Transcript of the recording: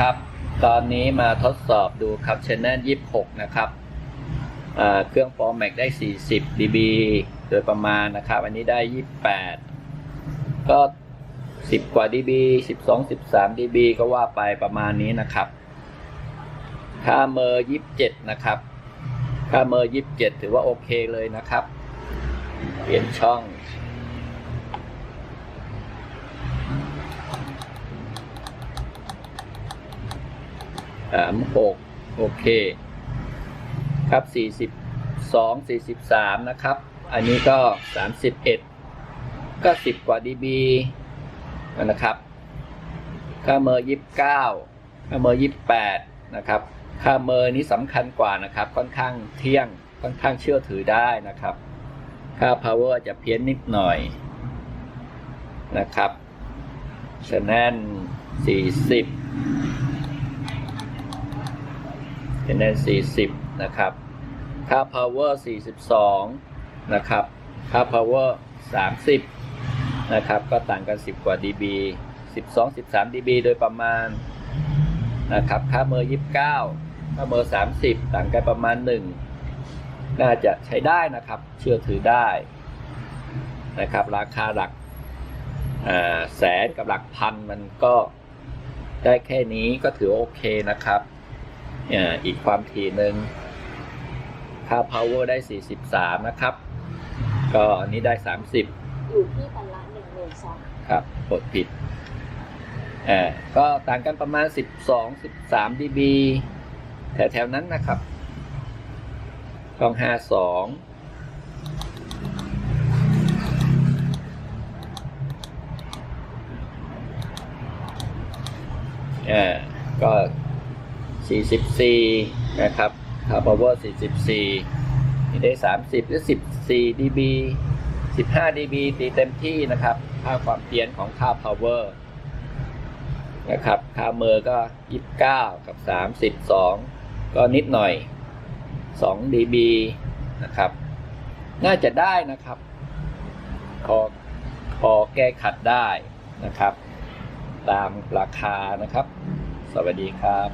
ครับตอนนี้มาทดสอบดูครับ Channel 26นะครับเครื่อง Formax ได้40 dB โดยประมาณนะครับอันนี้ได้28ก็10 กว่า dB 12-13 dB ก็ว่าไปประมาณนี้นะครับค่าเมอร์27นะครับค่าเมอร์27ถือว่าโอเคเลยนะครับเปลี่ยนช่อง36โอเคครับ42-43นะครับอันนี้ก็31ก็10 กว่า dB นะครับค่าเมอร์29ค่าเมอร์28นะครับค่าเมอร์นี้สำคัญกว่านะครับค่อนข้างเที่ยงค่อนข้างเชื่อถือได้นะครับค่า power จะเพี้ยนนิดหน่อยนะครับฉะนั้น40นะครับค่า power 42นะครับค่า power 30นะครับก็ต่างกัน10 กว่า dB 12-13 dB โดยประมาณนะครับค่าเมอร์29ค่าเมอร์30ต่างกันประมาณ1น่าจะใช้ได้นะครับเชื่อถือได้นะครับราคาหลักแสนกับหลักพันมันก็ได้แค่นี้ก็ถือโอเคนะครับอีกความถี่หนึ่งค่า power ได้43นะครับก็อันนี้ได้30อยู่ที่ตันละ12,000ครับกดผิดก็ต่างกันประมาณ12-13 dB แถวๆนั้นนะครับช่อง52ก็44นะครับค่า power 44นี่ได้30หรือ14 dB 15 dB ตีเต็มที่นะครับค่าความเพี้ยนของค่า power นะครับค่าเมอร์ก็29กับ32ก็นิดหน่อย2 dB นะครับน่าจะได้นะครับพอแก้ขัดได้นะครับตามราคานะครับสวัสดีครับ